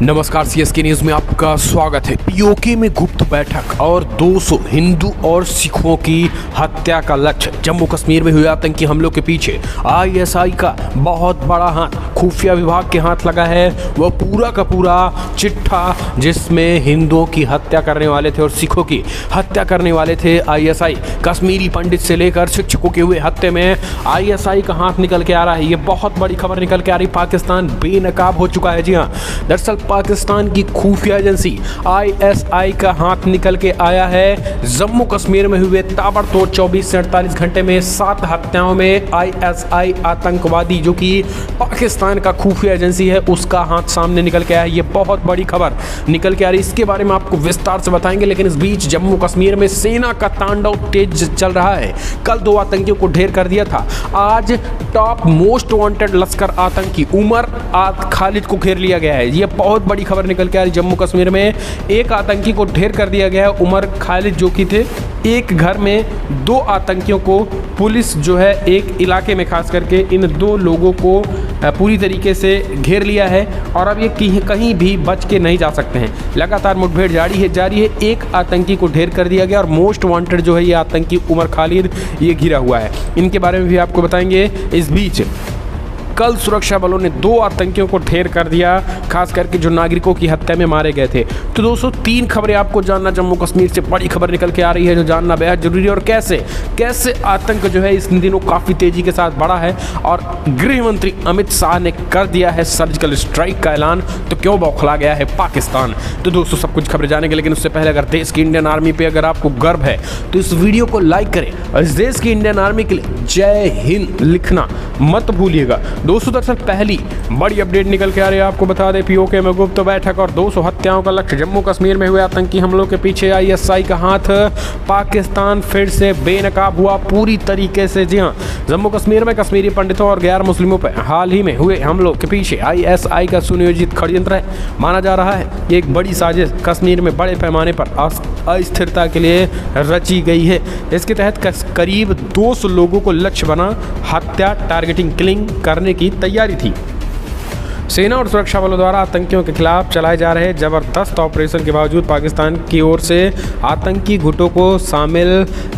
नमस्कार, CSK news में आपका स्वागत है। पीओके में गुप्त बैठक और 200 हिंदू और सिखों की हत्या का लक्ष्य। जम्मू कश्मीर में हुए आतंकी हमलों के पीछे आईएसआई का बहुत बड़ा हाथ, खुफिया विभाग के हाथ लगा है। वह पूरा का पूरा चिट्ठा जिसमें हिंदुओं की हत्या करने वाले थे और सिखों की हत्या करने वाले थे आईएसआई। कश्मीरी पंडित से लेकर शिक्षकों के हुए हत्या में आईएसआई का हाथ निकल के आ रहा है। ये बहुत बड़ी खबर निकल के आ रही। पाकिस्तान बेनकाब हो चुका है। जी हाँ, दरअसल पाकिस्तान की खुफिया एजेंसी आईएसआई का हाथ निकल के आया है। जम्मू कश्मीर में हुए ताबड़तोड़ 24 से 48 घंटे में 7 हत्याओं में आईएसआई आतंकवादी, जो कि पाकिस्तान का खुफिया एजेंसी है, उसका हाथ सामने निकल के आया है। ये बहुत बड़ी खबर निकल के आ रही। इसके बारे में आपको विस्तार से बताएंगे, लेकिन इस बीच जम्मू कश्मीर में सेना का तांडव तेज चल रहा है। कल 2 आतंकियों को ढेर कर दिया था। आज टॉप मोस्ट वांटेड लश्कर आतंकी उमर खालिद को घेर लिया गया है। ये बहुत बड़ी खबर निकल के आ रही। जम्मू कश्मीर में एक आतंकी को ढेर कर दिया गया है, उमर खालिद, जो कि थे। एक घर में 2 आतंकियों को पुलिस जो है एक इलाके में खास करके इन 2 लोगों को पूरी तरीके से घेर लिया है और अब ये कहीं भी बच के नहीं जा सकते हैं। लगातार मुठभेड़ जारी है। एक आतंकी को ढेर कर दिया गया और मोस्ट वांटेड जो है ये आतंकी उमर खालिद, ये घिरा हुआ है। इनके बारे में भी आपको बताएंगे। इस बीच कल सुरक्षा बलों ने 2 आतंकियों को ढेर कर दिया, खास करके जो नागरिकों की हत्या में मारे गए थे। तो दोस्तों, 3 खबरें आपको जानना जम्मू कश्मीर से बड़ी खबर निकल के आ रही है, जो जानना बेहद जरूरी है। और कैसे आतंक जो है इस दिनों काफ़ी तेजी के साथ बढ़ा है और गृह मंत्री अमित शाह ने कर दिया है सर्जिकल स्ट्राइक का ऐलान। तो क्यों बौखला गया है पाकिस्तान? तो दोस्तों, सब कुछ खबरें जानेंगे, लेकिन उससे पहले अगर देश की इंडियन आर्मी पर अगर आपको गर्व है तो इस वीडियो को लाइक करें और इस देश की इंडियन आर्मी के लिए जय हिंद लिखना मत भूलिएगा। दोस्तों, दरअसल पहली बड़ी अपडेट निकल के आ रही है। आपको बता दें, पीओके में गुप्त बैठक और 200 हत्याओं का लक्ष्य। जम्मू कश्मीर में हुए आतंकी हमलों के पीछे आईएसआई का हाथ। पाकिस्तान फिर से बेनकाब हुआ पूरी तरीके से। जी हाँ, जम्मू कश्मीर में कश्मीरी पंडितों और गैर मुस्लिमों पर हाल ही में हुए हमलों के पीछे आईएसआई का सुनियोजित षड्यंत्र है माना जा रहा है। ये एक बड़ी साजिश कश्मीर में बड़े पैमाने पर अस्थिरता के लिए रची गई है। इसके तहत करीब 200 लोगों को लक्ष्य बना हत्या, टारगेटिंग, किलिंग करने की तैयारी थी। सेना और सुरक्षा बलों द्वारा आतंकियों के खिलाफ चलाए जा रहे जबरदस्त ऑपरेशन के बावजूद पाकिस्तान की ओर से आतंकी गुटों को शामिल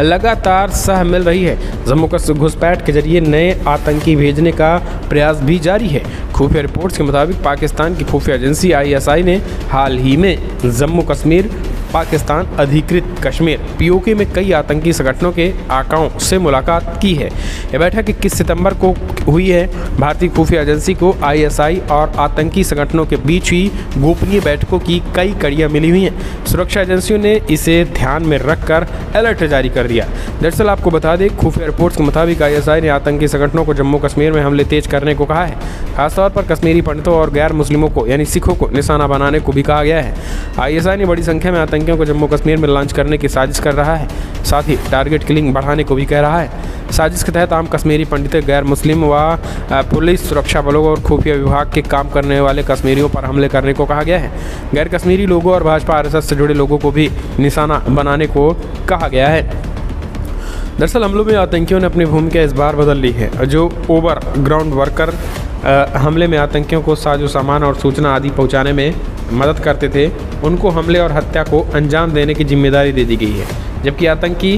लगातार सह मिल रही है। जम्मू कश्मीर घुसपैठ के जरिए नए आतंकी भेजने का प्रयास भी जारी है। खुफिया रिपोर्ट्स के मुताबिक पाकिस्तान की खुफिया एजेंसी आईएसआई ने हाल ही में जम्मू कश्मीर, पाकिस्तान अधिकृत कश्मीर, पीओके में कई आतंकी संगठनों के आकाओं से मुलाकात की है। यह बैठक 21 सितंबर को हुई है। भारतीय खुफिया एजेंसी को आईएसआई और आतंकी संगठनों के बीच हुई गोपनीय बैठकों की कई कड़ियां मिली हुई हैं। सुरक्षा एजेंसियों ने इसे ध्यान में रखकर अलर्ट जारी कर दिया। दरअसल आपको बता दें, खुफिया रिपोर्ट्स के मुताबिक आईएसआई ने आतंकी संगठनों को जम्मू कश्मीर में हमले तेज करने को कहा है। खासतौर पर कश्मीरी पंडितों और गैर मुस्लिमों को यानी सिखों को निशाना बनाने को भी कहा गया है। आईएसआई ने बड़ी संख्या में आतंकियों को जम्मू कश्मीर में लॉन्च करने की साजिश कर रहा है, साथ ही टारगेट किलिंग बढ़ाने को भी कह रहा है। साजिश के तहत आम कश्मीरी पंडित, गैर मुस्लिम व पुलिस, सुरक्षा बलों और खुफिया विभाग के काम करने वाले कश्मीरियों पर हमले करने को कहा गया है। गैर कश्मीरी लोगों और भाजपा आरएसएस से जुड़े लोगों को भी निशाना बनाने को कहा गया है। दरअसल हमलों में आतंकियों ने अपनी भूमिका इस बार बदल ली है। जो ओवर ग्राउंड वर्कर हमले में आतंकियों को साजो सामान और सूचना आदि पहुंचाने में मदद करते थे, उनको हमले और हत्या को अंजाम देने की जिम्मेदारी दे दी गई है, जबकि आतंकी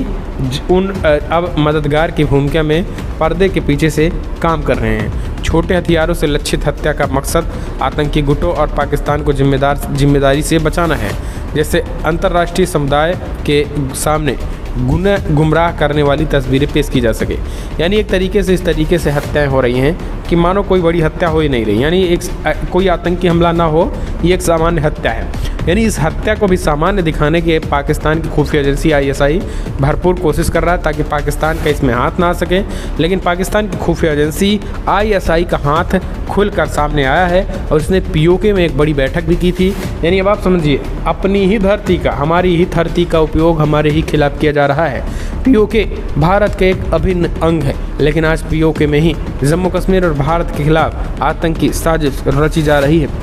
अब मददगार की भूमिका में पर्दे के पीछे से काम कर रहे हैं। छोटे हथियारों से लक्षित हत्या का मकसद आतंकी गुटों और पाकिस्तान को जिम्मेदारी से बचाना है, जैसे अंतर्राष्ट्रीय समुदाय के सामने गुमराह करने वाली तस्वीरें पेश की जा सके। यानी एक तरीके से इस तरीके से हत्याएं हो रही हैं कि मानो कोई बड़ी हत्या हो ही नहीं रही, यानी कोई आतंकी हमला ना हो, ये एक सामान्य हत्या है। यानी इस हत्या को भी सामान्य दिखाने के पाकिस्तान की खुफिया एजेंसी आईएसआई भरपूर कोशिश कर रहा है ताकि पाकिस्तान का इसमें हाथ ना आ सके। लेकिन पाकिस्तान की खुफिया एजेंसी आईएसआई का हाथ खुलकर सामने आया है और इसने पीओके में एक बड़ी बैठक भी की थी। यानी अब आप समझिए, अपनी ही धरती का, हमारी ही धरती का उपयोग हमारे ही खिलाफ किया जा रहा है। पीओके भारत के एक अभिन्न अंग है, लेकिन आज पीओके में ही जम्मू कश्मीर और भारत के खिलाफ आतंकी साजिश रची जा रही है,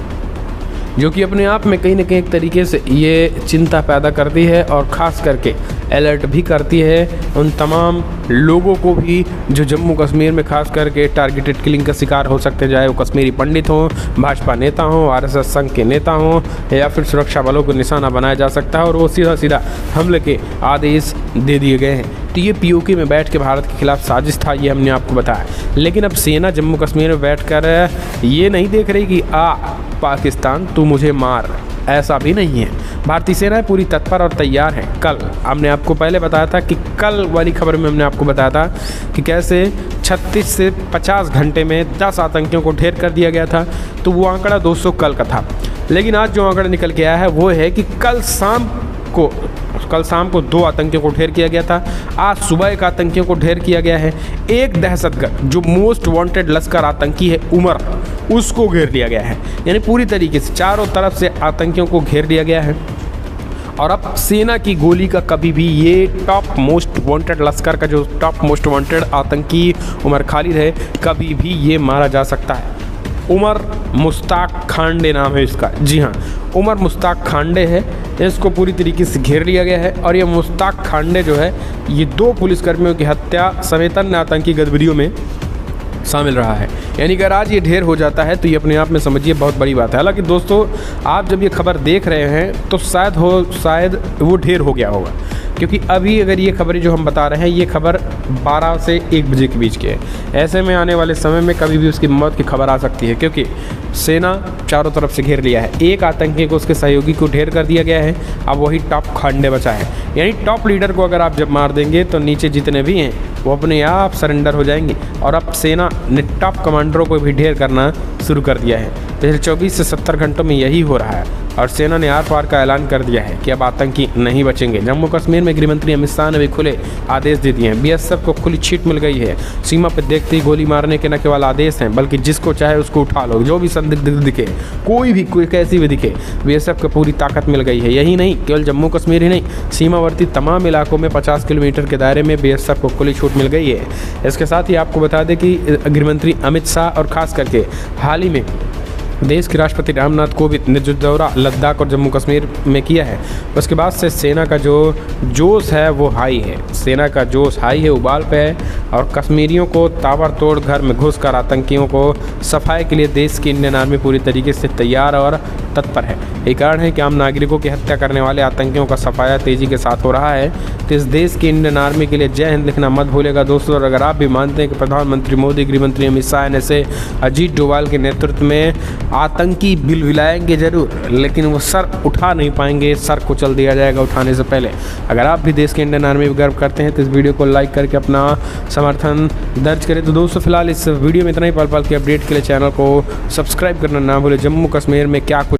जो कि अपने आप में कहीं ना कहीं एक तरीके से ये चिंता पैदा करती है। और ख़ास करके अलर्ट भी करती है उन तमाम लोगों को भी जो जम्मू कश्मीर में खास करके टारगेटेड किलिंग का शिकार हो सकते, चाहे वो कश्मीरी पंडित हों, भाजपा नेता हों, आरएसएस संघ के नेता हों या फिर सुरक्षा बलों को निशाना बनाया जा सकता है और वो सीधा हमले के आदेश दे दिए गए हैं। तो ये पीओके में बैठ के भारत के खिलाफ साजिश था, ये हमने आपको बताया। लेकिन अब सेना जम्मू कश्मीर में बैठकर ये नहीं देख रही कि पाकिस्तान तू मुझे मार, ऐसा भी नहीं है। भारतीय सेनाएं पूरी तत्पर और तैयार हैं। कल हमने आपको पहले बताया था कि कल वाली खबर में हमने आपको बताया था कि कैसे 36 से 50 घंटे में 10 आतंकियों को ढेर कर दिया गया था, तो वो आंकड़ा 200 कल का था। लेकिन आज जो आंकड़ा निकल के आया है वो है कि कल शाम को 2 आतंकियों को ढेर किया गया था, आज सुबह 1 आतंकियों को ढेर किया गया है। एक दहशतगर्द जो मोस्ट वांटेड लश्कर आतंकी है उमर, उसको घेर लिया गया है। यानी पूरी तरीके से चारों तरफ से आतंकियों को घेर लिया गया है। और अब सेना की गोली का कभी भी ये टॉप मोस्ट वांटेड लश्कर का जो टॉप मोस्ट वांटेड आतंकी उमर खालिद है, कभी भी ये मारा जा सकता है। उमर मुश्ताक खांडे नाम है इसका। जी हाँ, उमर मुश्ताक खांडे है। इसको पूरी तरीके से घेर लिया गया है और ये मुश्ताक खांडे जो है ये 2 पुलिसकर्मियों की हत्या समेत अन्य आतंकी गतिविधियों में शामिल रहा है। यानी अगर आज ये ढेर हो जाता है तो ये अपने आप में समझिए बहुत बड़ी बात है। हालांकि दोस्तों, आप जब ये खबर देख रहे हैं तो शायद वो ढेर हो गया होगा, क्योंकि अभी अगर ये खबरें जो हम बता रहे हैं ये खबर 12 से 1 बजे के बीच की है। ऐसे में आने वाले समय में कभी भी उसकी मौत की खबर आ सकती है, क्योंकि सेना चारों तरफ से घेर लिया है। एक आतंकी को उसके सहयोगी को ढेर कर दिया गया है, अब वही टॉप खांडे बचा है। यानी टॉप लीडर को अगर आप जब मार देंगे तो नीचे जितने भी हैं वो अपने आप सरेंडर हो जाएंगे। और अब सेना ने टॉप कमांडरों को भी ढेर करना शुरू कर दिया है। पिछले 24 से 70 घंटों में यही हो रहा है और सेना ने आर पार का ऐलान कर दिया है कि अब आतंकी नहीं बचेंगे। जम्मू कश्मीर में गृहमंत्री अमित शाह ने भी खुले आदेश दे दिए हैं। बीएसएफ को खुली छीट मिल गई है। सीमा पर देखते ही गोली मारने के न केवल आदेश हैं, बल्कि जिसको चाहे उसको उठा लो, जो भी संदिग्ध दिखे, कोई कैसी भी दिखे, बीएसएफ को पूरी ताकत मिल गई है। यही नहीं, केवल जम्मू कश्मीर ही नहीं, सीमावर्ती तमाम इलाकों में 50 किलोमीटर के दायरे में बीएसएफ को खुली छूट मिल गई है। इसके साथ ही आपको बता दें कि गृहमंत्री अमित शाह और खास करके हाल ही में देश के राष्ट्रपति रामनाथ कोविंद ने जो दौरा लद्दाख और जम्मू कश्मीर में किया है, उसके बाद से सेना का जो जोश है वो हाई है। सेना का जोश हाई है, उबाल पे है और कश्मीरियों को ताबड़तोड़ घर में घुसकर आतंकियों को सफाई के लिए देश की इंडियन आर्मी पूरी तरीके से तैयार और तत्पर है। यही कारण है कि आम नागरिकों की हत्या करने वाले आतंकियों का सफाया तेज़ी के साथ हो रहा है। तो इस देश की इंडियन आर्मी के लिए जय हिंद लिखना मत भूलेगा दोस्तों। और अगर आप भी मानते हैं कि प्रधानमंत्री मोदी, गृहमंत्री अमित शाह ने से अजीत डोभाल के नेतृत्व में आतंकी बिलबिलाएंगे जरूर, लेकिन वो सर उठा नहीं पाएंगे, सर कुचल दिया जाएगा उठाने से पहले। अगर आप भी देश के इंडियन आर्मी पर गर्व करते हैं तो इस वीडियो को लाइक करके अपना समर्थन दर्ज करें। तो दोस्तों, फिलहाल इस वीडियो में इतना ही। पल पल के अपडेट के लिए चैनल को सब्सक्राइब करना ना भूलें। जम्मू कश्मीर में क्या कुछ